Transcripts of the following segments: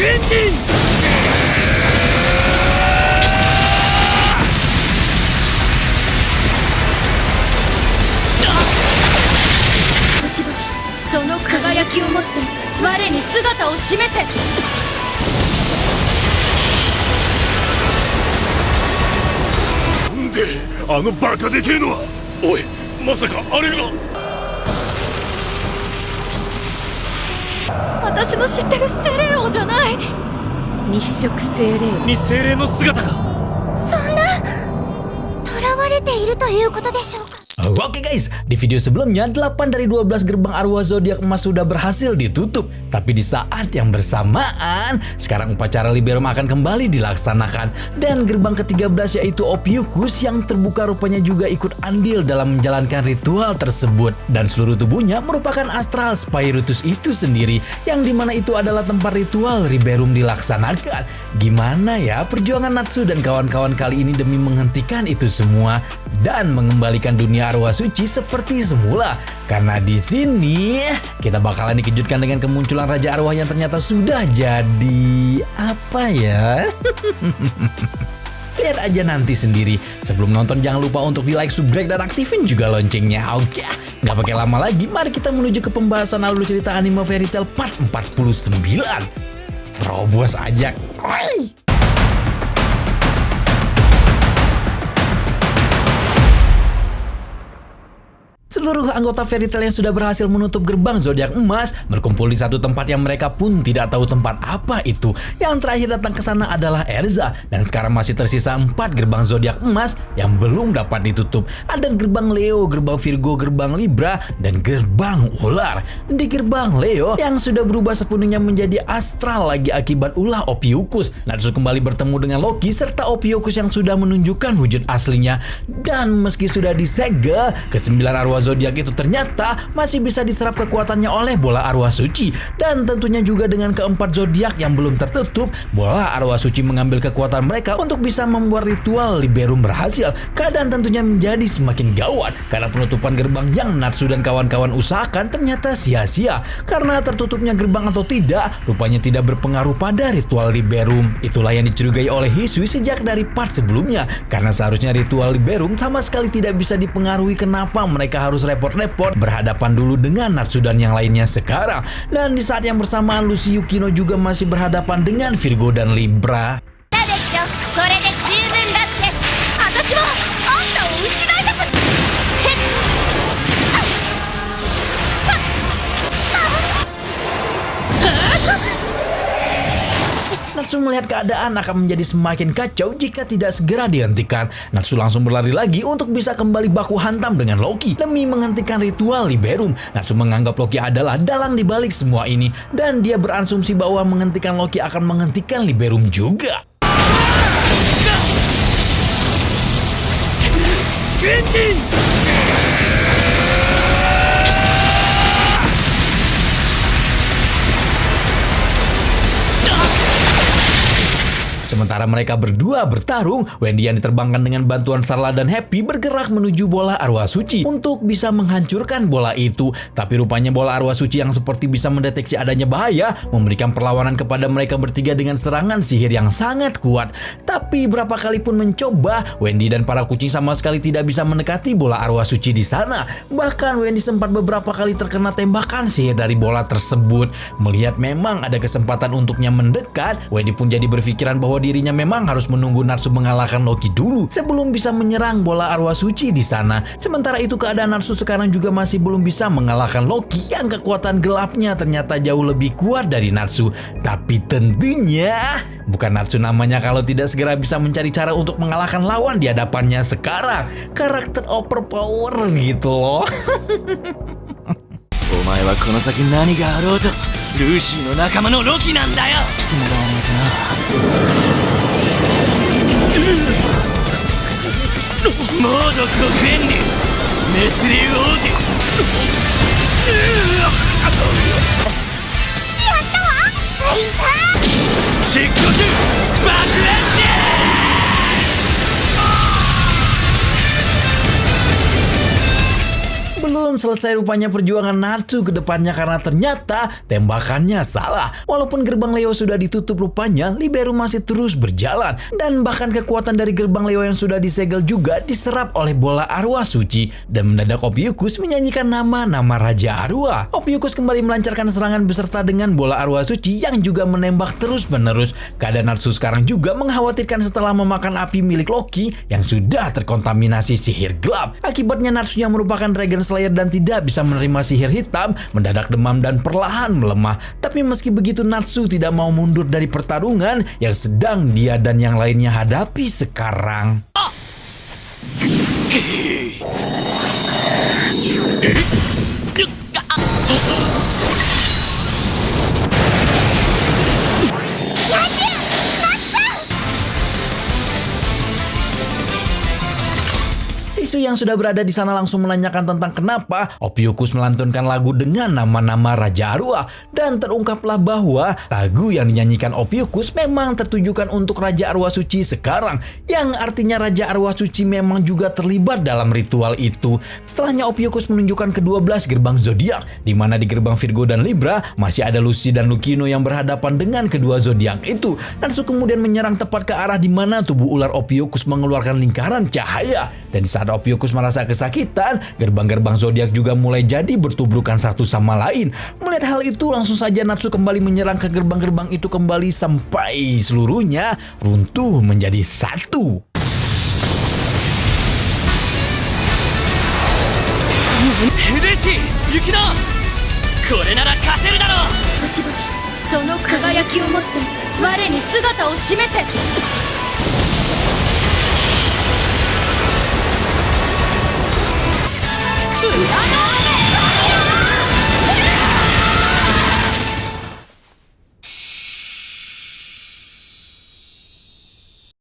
星々、その輝きをもって我に姿を示せ。なんであのバカでけえのは。おい、まさかあれが。私の知ってる精霊王じゃない。日食精霊王。に精霊の姿が。そんな囚われているということでしょうか。Oke guys, di video sebelumnya 8 dari 12 gerbang arwah zodiak emas sudah berhasil ditutup. Tapi di saat yang bersamaan, sekarang upacara Liberum akan kembali dilaksanakan. Dan gerbang ke-13 yaitu Ophiuchus yang terbuka rupanya juga ikut andil dalam menjalankan ritual tersebut. Dan seluruh tubuhnya merupakan astral Spiritus itu sendiri, yang dimana itu adalah tempat ritual Liberum dilaksanakan. Gimana ya perjuangan Natsu dan kawan-kawan kali ini demi menghentikan itu semua dan mengembalikan dunia arwah suci seperti semula. Karena di sini kita bakalan dikejutkan dengan kemunculan Raja Arwah yang ternyata sudah jadi apa ya? Lihat aja nanti sendiri. Sebelum nonton jangan lupa untuk di like, subscribe, dan aktifin juga loncengnya. Oke, nggak pakai lama lagi, mari kita menuju ke pembahasan alur cerita anime Fairy Tail part 49. Terobos aja. Oi. Seluruh anggota Fairy Tail yang sudah berhasil menutup gerbang zodiak emas berkumpul di satu tempat yang mereka pun tidak tahu tempat apa itu. Yang terakhir datang ke sana adalah Erza, dan sekarang masih tersisa 4 gerbang zodiak emas yang belum dapat ditutup. Ada gerbang Leo, gerbang Virgo, gerbang Libra, dan gerbang ular. Di gerbang Leo yang sudah berubah sepenuhnya menjadi astral lagi akibat ulah Ophiuchus, Natsu kembali bertemu dengan Loki serta Ophiuchus yang sudah menunjukkan wujud aslinya. Dan meski sudah disegel, ke-9 arwah zodiak itu ternyata masih bisa diserap kekuatannya oleh bola arwah suci. Dan tentunya juga dengan keempat zodiak yang belum tertutup, bola arwah suci mengambil kekuatan mereka untuk bisa membuat ritual Liberum berhasil. Keadaan tentunya menjadi semakin gawat karena penutupan gerbang yang Natsu dan kawan-kawan usahakan ternyata sia-sia. Karena tertutupnya gerbang atau tidak, rupanya tidak berpengaruh pada ritual Liberum. Itulah yang dicurigai oleh Hisui sejak dari part sebelumnya, karena seharusnya ritual Liberum sama sekali tidak bisa dipengaruhi. Kenapa mereka harus repot-repot berhadapan dulu dengan Natsu dan yang lainnya sekarang? Dan di saat yang bersamaan Lucy Yukino juga masih berhadapan dengan Virgo dan Libra. Natsu melihat keadaan akan menjadi semakin kacau jika tidak segera dihentikan. Natsu langsung berlari lagi untuk bisa kembali baku hantam dengan Loki demi menghentikan ritual Liberum. Natsu menganggap Loki adalah dalang dibalik semua ini, dan dia berasumsi bahwa menghentikan Loki akan menghentikan Liberum juga. Sementara mereka berdua bertarung, Wendy yang diterbangkan dengan bantuan Starla dan Happy bergerak menuju bola arwah suci untuk bisa menghancurkan bola itu. Tapi rupanya bola arwah suci yang seperti bisa mendeteksi adanya bahaya memberikan perlawanan kepada mereka bertiga dengan serangan sihir yang sangat kuat. Tapi berapa kali pun mencoba, Wendy dan para kucing sama sekali tidak bisa mendekati bola arwah suci di sana. Bahkan Wendy sempat beberapa kali terkena tembakan sihir dari bola tersebut. Melihat memang ada kesempatan untuknya mendekat, Wendy pun jadi berpikiran bahwa dirinya memang harus menunggu Natsu mengalahkan Loki dulu sebelum bisa menyerang bola arwah suci di sana. Sementara itu keadaan Natsu sekarang juga masih belum bisa mengalahkan Loki yang kekuatan gelapnya ternyata jauh lebih kuat dari Natsu. Tapi tentunya bukan Natsu namanya kalau tidak segera bisa mencari cara untuk mengalahkan lawan di hadapannya sekarang. Karakter overpower gitu loh. お前はこの先何があろうとルーシーの仲間のロキなんだよ。してもらわないとな。モード黒煙竜滅竜王子。やったわエイサー。漆黒爆発。Belum Belum selesai rupanya perjuangan Natsu ke depannya karena ternyata tembakannya salah. Walaupun gerbang Leo sudah ditutup rupanya, Liberum masih terus berjalan. Dan bahkan kekuatan dari gerbang Leo yang sudah disegel juga diserap oleh bola arwah suci. Dan mendadak Ophiuchus menyanyikan nama-nama Raja Arwah. Ophiuchus kembali melancarkan serangan beserta dengan bola arwah suci yang juga menembak terus-menerus. Keadaan Natsu sekarang juga mengkhawatirkan setelah memakan api milik Loki yang sudah terkontaminasi sihir gelap. Akibatnya Natsu yang merupakan Dragon Slayer dan tidak bisa menerima sihir hitam mendadak demam dan perlahan melemah. Tapi meski begitu Natsu tidak mau mundur dari pertarungan yang sedang dia dan yang lainnya hadapi sekarang. Isu yang sudah berada di sana langsung menanyakan tentang kenapa Ophiuchus melantunkan lagu dengan nama-nama Raja Arwah, dan terungkaplah bahwa lagu yang dinyanyikan Ophiuchus memang tertujukan untuk Raja Arwah Suci sekarang, yang artinya Raja Arwah Suci memang juga terlibat dalam ritual itu. Setelahnya Ophiuchus menunjukkan ke-12 gerbang zodiak, di mana di gerbang Virgo dan Libra masih ada Lucy dan Lucino yang berhadapan dengan kedua zodiak itu. Natsu kemudian menyerang tepat ke arah di mana tubuh ular Ophiuchus mengeluarkan lingkaran cahaya, dan di saat Ophiuchus merasa kesakitan, gerbang-gerbang zodiak juga mulai jadi bertubrukan satu sama lain. Melihat hal itu, langsung saja Natsu kembali menyerang ke gerbang-gerbang itu kembali sampai seluruhnya runtuh menjadi satu. Hideshi, Yukino! これなら勝てるだろう。星々その輝きをもって我に姿を示せ。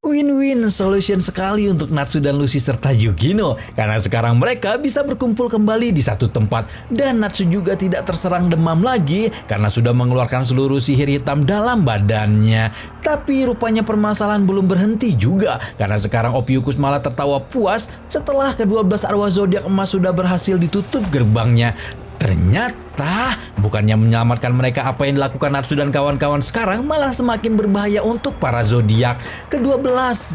Win-win solution sekali untuk Natsu dan Lucy serta Yukino, karena sekarang mereka bisa berkumpul kembali di satu tempat, dan Natsu juga tidak terserang demam lagi karena sudah mengeluarkan seluruh sihir hitam dalam badannya. Tapi rupanya permasalahan belum berhenti juga, karena sekarang Ophiuchus malah tertawa puas setelah ke-12 arwah zodiak emas sudah berhasil ditutup gerbangnya. Ternyata bukannya menyelamatkan mereka, apa yang dilakukan Natsu dan kawan-kawan sekarang malah semakin berbahaya untuk para zodiak. Ke-12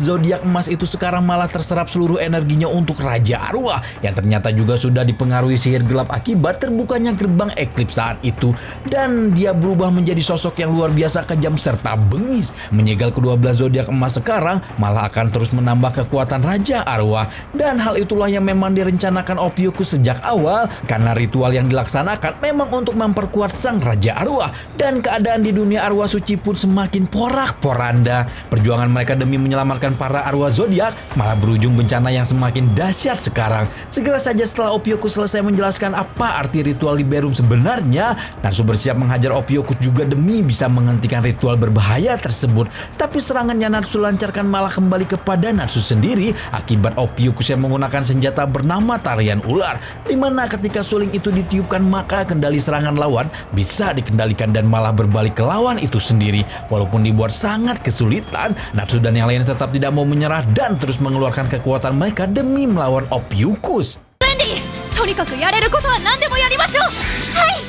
zodiak emas itu sekarang malah terserap seluruh energinya untuk Raja Arwah yang ternyata juga sudah dipengaruhi sihir gelap akibat terbukanya gerbang Eclipse saat itu, dan dia berubah menjadi sosok yang luar biasa kejam serta bengis. Menyegel ke-12 zodiak emas sekarang malah akan terus menambah kekuatan Raja Arwah, dan hal itulah yang memang direncanakan Ophiuchus sejak awal, karena ritual yang dilaksanakan memang untuk memperkuat sang Raja Arwah, dan keadaan di dunia arwah suci pun semakin porak-poranda. Perjuangan mereka demi menyelamatkan para arwah zodiak malah berujung bencana yang semakin dahsyat sekarang. Segera saja setelah Ophiuchus selesai menjelaskan apa arti ritual Liberum sebenarnya, Natsu bersiap menghajar Ophiuchus juga demi bisa menghentikan ritual berbahaya tersebut. Tapi serangan yang Natsu lancarkan malah kembali kepada Natsu sendiri akibat Ophiuchus yang menggunakan senjata bernama tarian ular, dimana ketika suling itu ditiup maka kendali serangan lawan bisa dikendalikan dan malah berbalik ke lawan itu sendiri. Walaupun dibuat sangat kesulitan, Natsu dan yang lain tetap tidak mau menyerah dan terus mengeluarkan kekuatan mereka demi melawan Ophiuchus. Wendy, とにかくやれることは何でもやりましょう。はい、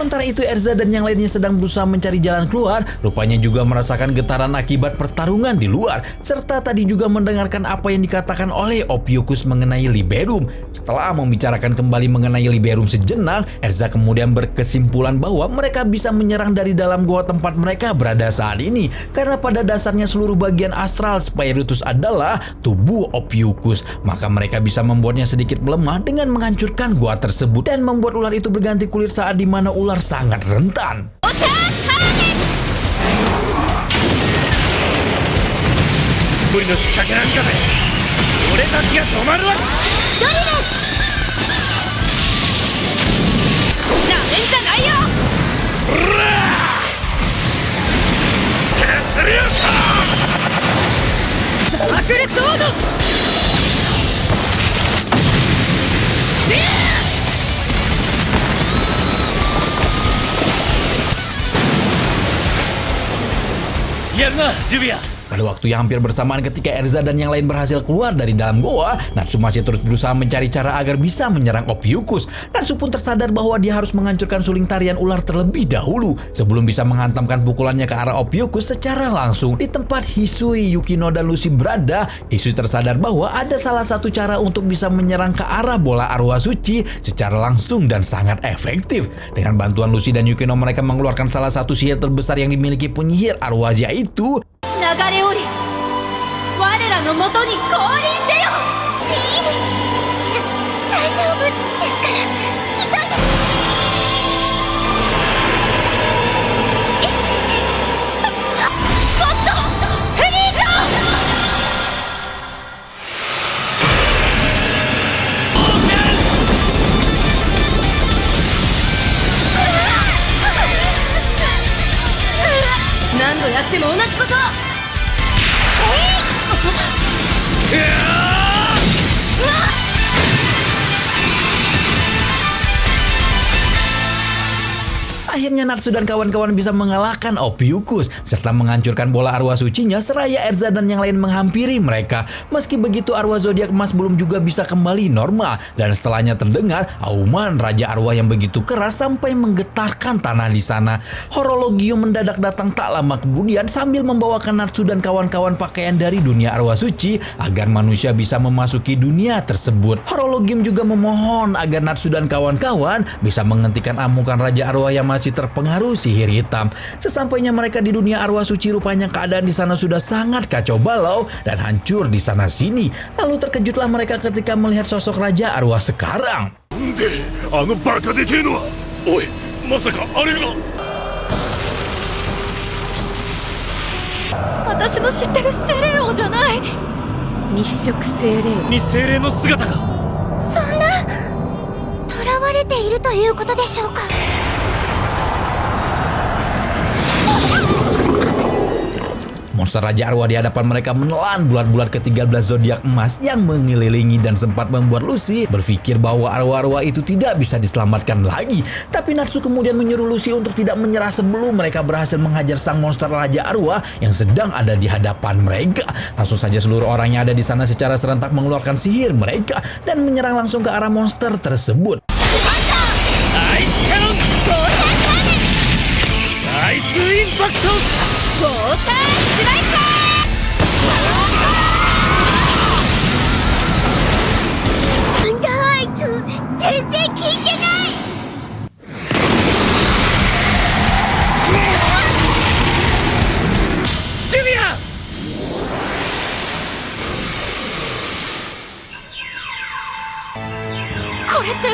Sementara itu Erza dan yang lainnya sedang berusaha mencari jalan keluar, rupanya juga merasakan getaran akibat pertarungan di luar, serta tadi juga mendengarkan apa yang dikatakan oleh Ophiuchus mengenai Liberum. Setelah membicarakan kembali mengenai Liberum sejenak, Erza kemudian berkesimpulan bahwa mereka bisa menyerang dari dalam gua tempat mereka berada saat ini, karena pada dasarnya seluruh bagian astral Spiritus adalah tubuh Ophiuchus. Maka mereka bisa membuatnya sedikit melemah dengan menghancurkan gua tersebut dan membuat ular itu berganti kulit saat dimana ular sangat rentan. やるなジュビア。 Pada waktu yang hampir bersamaan ketika Erza dan yang lain berhasil keluar dari dalam goa, Natsu masih terus berusaha mencari cara agar bisa menyerang Ophiuchus. Natsu pun tersadar bahwa dia harus menghancurkan suling tarian ular terlebih dahulu sebelum bisa menghantamkan pukulannya ke arah Ophiuchus secara langsung. Di tempat Hisui, Yukino, dan Lucy berada, Hisui tersadar bahwa ada salah satu cara untuk bisa menyerang ke arah bola arwah suci secara langsung dan sangat efektif. Dengan bantuan Lucy dan Yukino, mereka mengeluarkan salah satu sihir terbesar yang dimiliki penyihir arwah, yaitu 流れ降り我らのもとに降臨せよ。大丈夫ですから急いで。ゴッドフリーザ何度やっても同じこと。 Akhirnya Natsu dan kawan-kawan bisa mengalahkan Ophiuchus serta menghancurkan bola arwah sucinya seraya Erza dan yang lain menghampiri mereka. Meski begitu, arwah zodiak emas belum juga bisa kembali normal dan setelahnya terdengar auman raja arwah yang begitu keras sampai menggetarkan tanah di sana. Horologium mendadak datang tak lama kemudian sambil membawakan Natsu dan kawan-kawan pakaian dari dunia arwah suci agar manusia bisa memasuki dunia tersebut. Horologium juga memohon agar Natsu dan kawan-kawan bisa menghentikan amukan raja arwah yang masih terpengaruh sihir hitam. Sesampainya mereka di dunia arwah suci, rupanya keadaan di sana sudah sangat kacau balau dan hancur di sana sini. Lalu terkejutlah mereka ketika melihat sosok raja arwah sekarang. であのバカでけえのはおいまさかあれが私の知ってる精霊王じゃない。日食精霊王。に精霊の姿が。そんな囚われているということでしょうか。 Monster Raja Arwah di hadapan mereka menelan bulat-bulat ke-13 zodiak emas yang mengelilingi dan sempat membuat Lucy berpikir bahwa arwah-arwah itu tidak bisa diselamatkan lagi. Tapi Natsu kemudian menyuruh Lucy untuk tidak menyerah sebelum mereka berhasil menghajar sang monster Raja Arwah yang sedang ada di hadapan mereka. Langsung saja seluruh orang yang ada di sana secara serentak mengeluarkan sihir mereka dan menyerang langsung ke arah monster tersebut. アイスインパクト。 ウォータースライサー。なんだあいつ全然効いてない。 ジュビア。 これって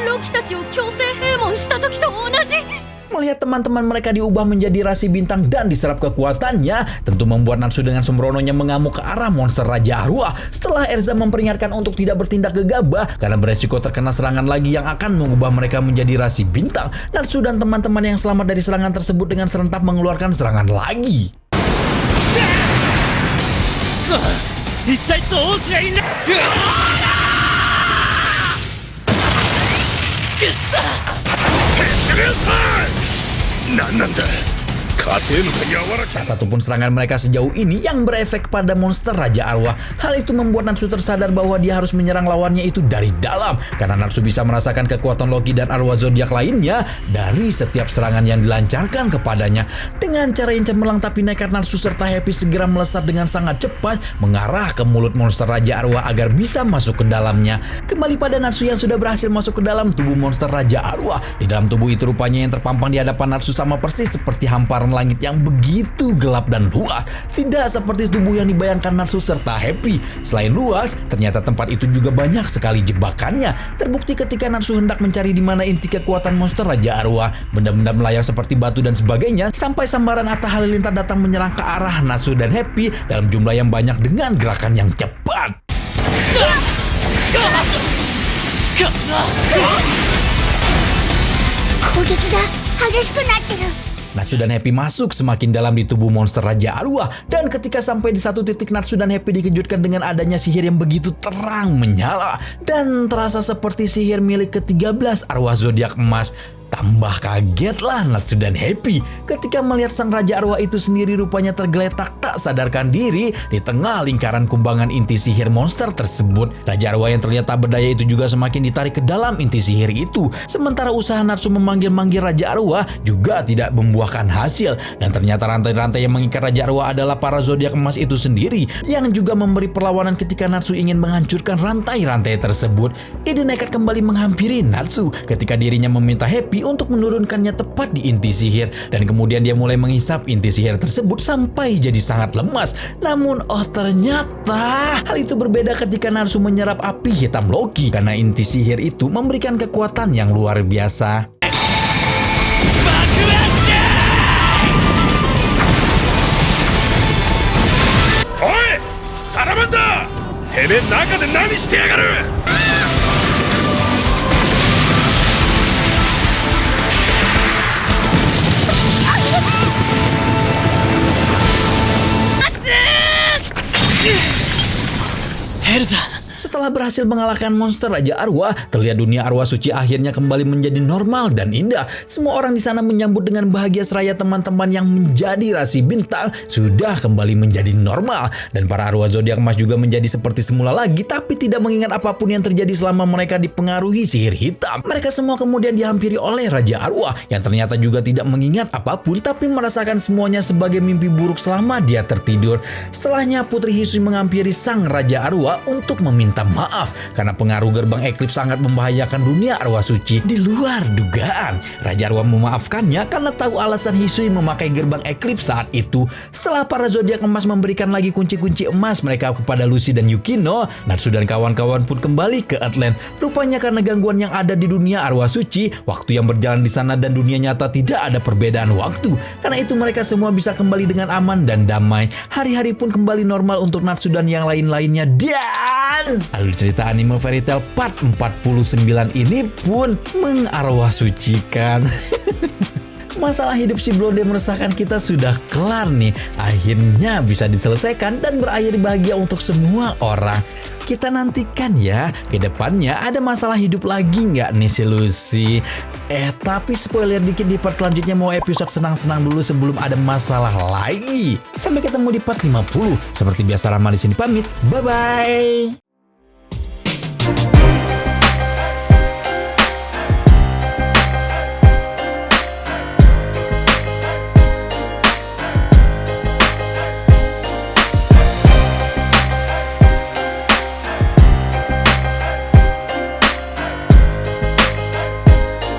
ロキたちを強制閉門した時と同じ。 Melihat teman-teman mereka diubah menjadi rasi bintang dan diserap kekuatannya, tentu membuat Natsu dengan sembrononya mengamuk ke arah monster Raja Arwah. Setelah Erza memperingatkan untuk tidak bertindak gegabah karena beresiko terkena serangan lagi yang akan mengubah mereka menjadi rasi bintang, Natsu dan teman-teman yang selamat dari serangan tersebut dengan serentak mengeluarkan serangan lagi. 一体どうすりゃいいんだ。くっさ。 何なんだ勝てぬか柔らか Tak satupun serangan mereka sejauh ini yang berefek pada monster Raja Arwah. Hal itu membuat Natsu tersadar bahwa dia harus menyerang lawannya itu dari dalam, karena Natsu bisa merasakan kekuatan Loki dan arwah zodiak lainnya dari setiap serangan yang dilancarkan kepadanya. Dengan cara yang cemerlang tapi nekat, Natsu serta Happy segera melesat dengan sangat cepat mengarah ke mulut monster Raja Arwah agar bisa masuk ke dalamnya. Kembali pada Natsu yang sudah berhasil masuk ke dalam tubuh monster Raja Arwah. Di dalam tubuh itu rupanya yang terpampang di hadapan Natsu sama persis seperti hamparan langit yang begitu gelap dan luas. Tidak seperti tubuh yang dibayangkan Natsu serta Happy. Selain luas, ternyata tempat itu juga banyak sekali jebakannya. Terbukti ketika Natsu hendak mencari di mana inti kekuatan monster Raja Arwah. Benda-benda melayang seperti batu dan sebagainya, sampai sambaran Atta Halilintar datang menyerang ke arah Natsu dan Happy dalam jumlah yang banyak dengan gerakan yang cepat. 攻撃が激しくなってる。Natsu dan Happy masuk semakin dalam di tubuh monster Raja Arwah. Dan ketika sampai di satu titik, Natsu dan Happy dikejutkan dengan adanya sihir yang begitu terang menyala. Dan terasa seperti sihir milik ke-13 arwah zodiak emas. Tambah kagetlah Natsu dan Happy ketika melihat sang Raja Arwah itu sendiri rupanya tergeletak tak sadarkan diri di tengah lingkaran kumbangan inti sihir monster tersebut. Raja Arwah yang terlihat tak berdaya itu juga semakin ditarik ke dalam inti sihir itu. Sementara usaha Natsu memanggil-manggil Raja Arwah juga tidak membuahkan hasil. Dan ternyata rantai-rantai yang mengikat Raja Arwah adalah para zodiak emas itu sendiri yang juga memberi perlawanan ketika Natsu ingin menghancurkan rantai-rantai tersebut. Ide nekat kembali menghampiri Natsu ketika dirinya meminta Happy untuk menurunkannya tepat di inti sihir, dan kemudian dia mulai menghisap inti sihir tersebut sampai jadi sangat lemas. Namun ternyata hal itu berbeda ketika Natsu menyerap api hitam Loki, karena inti sihir itu memberikan kekuatan yang luar biasa. おいサラマンダー、てめえ中で何してやがる。 エルザ、 Setelah berhasil mengalahkan monster Raja Arwah, terlihat dunia arwah suci akhirnya kembali menjadi normal dan indah. Semua orang di sana menyambut dengan bahagia seraya teman-teman yang menjadi rasi bintang sudah kembali menjadi normal. Dan para arwah zodiak emas juga menjadi seperti semula lagi, tapi tidak mengingat apapun yang terjadi selama mereka dipengaruhi sihir hitam. Mereka semua kemudian dihampiri oleh Raja Arwah yang ternyata juga tidak mengingat apapun, tapi merasakan semuanya sebagai mimpi buruk selama dia tertidur. Setelahnya Putri Hisui menghampiri sang Raja Arwah untuk meminta maaf karena pengaruh gerbang Eclipse sangat membahayakan dunia arwah suci di luar dugaan. Raja Arwah memaafkannya karena tahu alasan Hisui memakai gerbang Eclipse saat itu. Setelah para zodiak emas memberikan lagi kunci-kunci emas mereka kepada Lucy dan Yukino, Natsu dan kawan-kawan pun kembali ke Earthland. Rupanya karena gangguan yang ada di dunia arwah suci, waktu yang berjalan di sana dan dunia nyata tidak ada perbedaan waktu. Karena itu mereka semua bisa kembali dengan aman dan damai. Hari-hari pun kembali normal untuk Natsu dan yang lain-lainnya. Dan alur cerita anime Fairy Tail part 49 ini pun mengarwah sucikan. Masalah hidup si Blonde yang meresahkan kita sudah kelar nih. Akhirnya bisa diselesaikan dan berakhir bahagia untuk semua orang. Kita nantikan ya, ke depannya ada masalah hidup lagi nggak nih si Lucy? Tapi spoiler dikit, di part selanjutnya mau episode senang-senang dulu sebelum ada masalah lagi. Sampai ketemu di part 50. Seperti biasa Rama di sini pamit. Bye-bye.